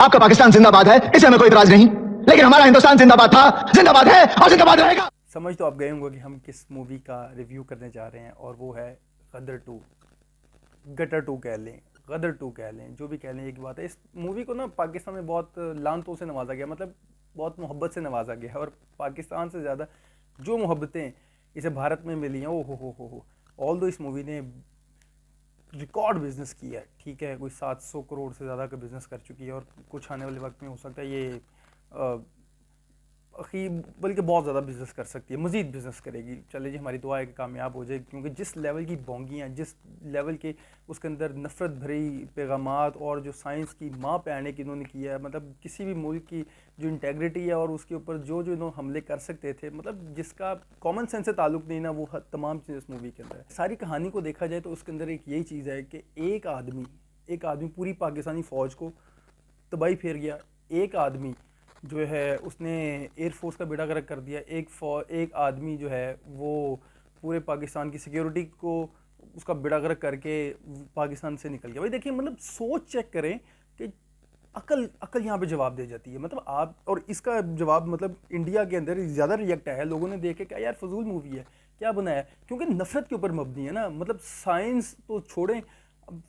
आपका पाकिस्तान जिंदाबाद है, इसे हमें कोई इतराज नहीं, लेकिन हमारा हिंदुस्तान जिंदाबाद था, जिंदाबाद है और जिंदाबाद रहेगा। समझ तो आप गए होंगे कि हम किस मूवी का रिव्यू करने जा रहे हैं, और वो है गदर 2, गटर 2 कह लें, गदर 2 कह लें, जो भी कह लें। एक बात है, इस मूवी को ना पाकिस्तान में बहुत लानतों से नवाजा गया, मतलब बहुत मोहब्बत से नवाजा गया, और पाकिस्तान से ज़्यादा जो मोहब्बतें इसे भारत में मिली हैं, ओ हो। ऑल दो इस मूवी ने रिकॉर्ड बिजनेस किया है, ठीक है, कोई 700 करोड़ से ज़्यादा का बिजनेस कर चुकी है, और कुछ आने वाले वक्त में हो सकता है ये बल्कि बहुत ज़्यादा बिजनेस कर सकती है, मज़ीद बिजनेस करेगी। चले जी, हमारी दुआ है कि कामयाब हो जाए, क्योंकि जिस लेवल की बोंगियाँ, जिस लेवल के उसके अंदर नफ़रत भरी पैगामात और जो साइंस की माँ पे आने की इन्होंने किया है, मतलब किसी भी मुल्क की जो इंटेग्रिटी है और उसके ऊपर जो इन्होंने हमले कर सकते थे, मतलब जिसका कॉमन सेंस से ताल्लुक़ नहीं ना, वो तमाम चीज़ें इस मूवी के अंदर है। सारी कहानी को देखा जाए तो उसके अंदर एक यही चीज़ है कि एक आदमी पूरी पाकिस्तानी फ़ौज को तबाही फेर गया। एक आदमी जो है उसने एयर फोर्स का बेड़ा गर्क कर दिया। एक आदमी जो है वो पूरे पाकिस्तान की सिक्योरिटी को उसका बेड़ा गर्क करके पाकिस्तान से निकल गया। भाई देखिए, मतलब सोच चेक करें कि अकल यहाँ पे जवाब दे जाती है। मतलब आप, और इसका जवाब मतलब इंडिया के अंदर ज़्यादा रिएक्ट आया है, लोगों ने देखे क्या यार फजूल मूवी है, क्या बनाया, क्योंकि नफ़रत के ऊपर मबनी है ना। मतलब साइंस तो छोड़ें,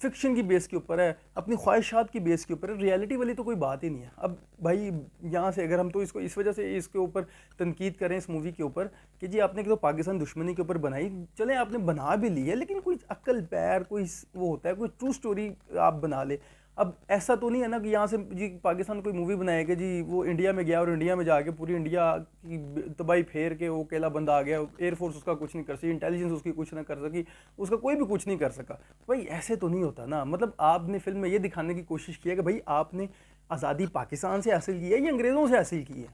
फिक्शन की बेस के ऊपर है, अपनी ख्वाहिशात की बेस के ऊपर है, रियलिटी वाली तो कोई बात ही नहीं है। अब भाई यहाँ से अगर हम तो इसको इस वजह से इसके ऊपर तनकीद करें इस मूवी के ऊपर कि जी आपने तो पाकिस्तान दुश्मनी के ऊपर बनाई, चलें आपने बना भी ली है, लेकिन कोई अक्ल पैर कोई वो होता है, कोई ट्रू स्टोरी आप बना ले। अब ऐसा तो नहीं है ना कि यहाँ से जी पाकिस्तान कोई मूवी बनाएगा जी वो इंडिया में गया और इंडिया में जाके पूरी इंडिया की तबाही फेर के वो अकेला बंदा आ गया, एयरफोर्स उसका कुछ नहीं कर सकी, इंटेलिजेंस उसकी कुछ ना कर सकी, उसका कोई भी कुछ नहीं कर सका। भाई ऐसे तो नहीं होता ना। मतलब आपने फिल्म में ये दिखाने की कोशिश की है कि भाई आपने आज़ादी पाकिस्तान से हासिल की है या अंग्रेज़ों से हासिल की है।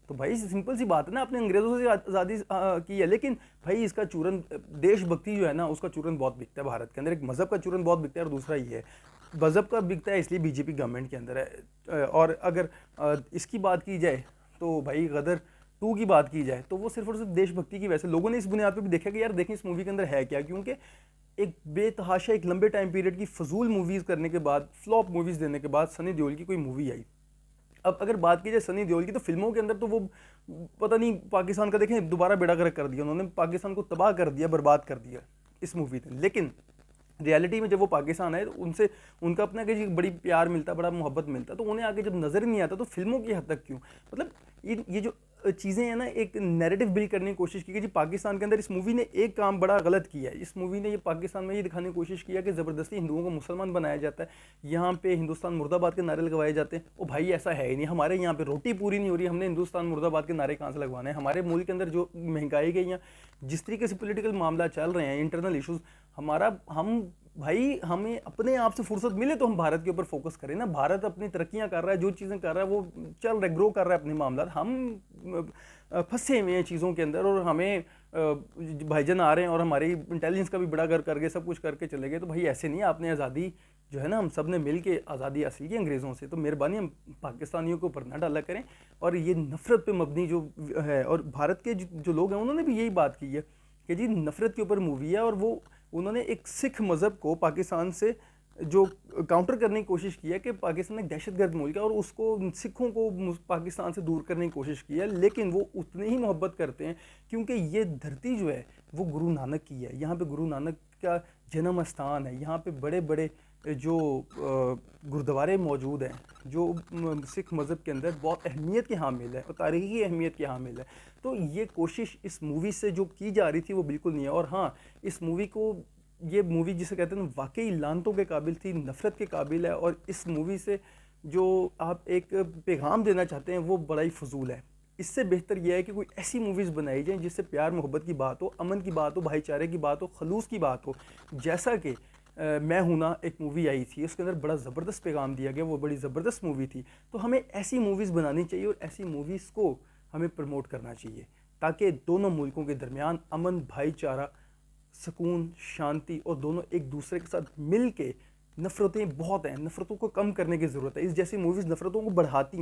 तो भाई सिंपल सी बात है ना, आपने अंग्रेज़ों से आज़ादी की है, लेकिन भाई इसका चूरन, देशभक्ति जो है ना उसका चूरन बहुत बिकता है भारत के अंदर। एक मज़हब का चूरन बहुत बिकता है, और दूसरा ये है मज़हब का बिकता है इसलिए बीजेपी गवर्नमेंट के अंदर है। और अगर इसकी बात की जाए तो भाई गदर 2 की बात की जाए तो वो सिर्फ और सिर्फ देशभक्ति की वजह से लोगों ने इस बुनियाद पर भी देखा कि यार देखें इस मूवी के अंदर है क्या। क्योंकि एक बेतहाशा एक लंबे टाइम पीरियड की फजूल मूवीज़ करने के बाद, फ्लॉप मूवीज़ देने के बाद सनी देओल की कोई मूवी आई। अब अगर बात की जाए सनी देओल की, तो फिल्मों के अंदर तो वो पता नहीं पाकिस्तान का देखें दोबारा बेड़ा गर्क कर दिया उन्होंने, पाकिस्तान को तबाह कर दिया, बर्बाद कर दिया इस मूवी ने। लेकिन रियलिटी में जब वो पाकिस्तान आए तो उनसे उनका अपना कि बड़ी प्यार मिलता, बड़ा मोहब्बत मिलता, तो उन्हें आगे जब नज़र ही नहीं आता तो फिल्मों की हद तक क्यों। मतलब ये जो चीज़ें हैं ना, एक नैरेटिव बिल्ड करने की कोशिश की कि जी पाकिस्तान के अंदर इस मूवी ने एक काम बड़ा गलत किया है। इस मूवी ने ये पाकिस्तान में ये दिखाने की कोशिश किया कि ज़बरदस्ती हिंदुओं को मुसलमान बनाया जाता है, यहाँ पे हिंदुस्तान मुर्दाबाद के नारे लगवाए जाते हैं। ओ भाई ऐसा है ही नहीं, हमारे यहाँ पे रोटी पूरी नहीं हो रही, हमने हिंदुस्तान मुर्दाबाद के नारे कहाँ से लगवाने हैं। हमारे मुल्क के अंदर जो महंगाई गई या जिस तरीके से पॉलिटिकल मामला चल रहे हैं, इंटरनल इशूज़, हमें अपने आप से फुर्सत मिले तो हम भारत के ऊपर फोकस करें ना। भारत अपनी तरक्कियां कर रहा है, जो चीज़ें कर रहा है वो चल रहा है, ग्रो कर रहा है अपने मामला। हम फंसे हुए हैं चीज़ों के अंदर, और हमें भाईजान आ रहे हैं और हमारी इंटेलिजेंस का भी बड़ा घर करके सब कुछ करके चले गए। तो भाई ऐसे नहीं, आपने आज़ादी जो है ना, हम सब ने मिल के आज़ादी हासिल की अंग्रेज़ों से, तो मेहरबानी हम पाकिस्तानियों के ऊपर ना डाला करें। और ये नफ़रत पे मबनी जो है, और भारत के जो लोग हैं उन्होंने भी यही बात की है कि जी नफ़रत के ऊपर मूवी है, और वो उन्होंने एक सिख मज़हब को पाकिस्तान से जो काउंटर करने की कोशिश की है कि पाकिस्तान एक दहशतगर्द मुल्क है, और उसको सिखों को पाकिस्तान से दूर करने की कोशिश की है। लेकिन वो उतने ही मोहब्बत करते हैं क्योंकि ये धरती जो है वो गुरु नानक की है। यहाँ पे गुरु नानक का जन्म स्थान है, यहाँ पे बड़े बड़े जो गुरुद्वारे मौजूद हैं, जो सिख मज़हब के अंदर बहुत अहमियत के हामिल है और तारीख़ी अहमियत के हामिल है। तो ये कोशिश इस मूवी से जो की जा रही थी वो बिल्कुल नहीं है। और हाँ, इस मूवी को, ये मूवी जिसे कहते हैं ना, वाकई लानतों के काबिल थी, नफ़रत के काबिल है, और इस मूवी से जो आप एक पैगाम देना चाहते हैं वो बड़ा ही फजूल है। इससे बेहतर यह है कि कोई ऐसी मूवीज़ बनाई जाए जिससे प्यार मोहब्बत की बात हो, अमन की बात हो, भाईचारे की बात हो, खलूस की बात हो। जैसा कि मैं हूं ना एक मूवी आई थी, उसके अंदर बड़ा ज़बरदस्त पैगाम दिया गया, वो बड़ी ज़बरदस्त मूवी थी। तो हमें ऐसी मूवीज़ बनानी चाहिए और ऐसी मूवीज़ को हमें प्रमोट करना चाहिए, ताकि दोनों मुल्कों के दरमियान अमन, भाईचारा, सुकून, शांति, और दोनों एक दूसरे के साथ मिल के, नफ़रतें बहुत हैं, नफ़रतों को कम करने की ज़रूरत है। इस जैसी मूवीज़ नफ़रतों को बढ़ाती हैं।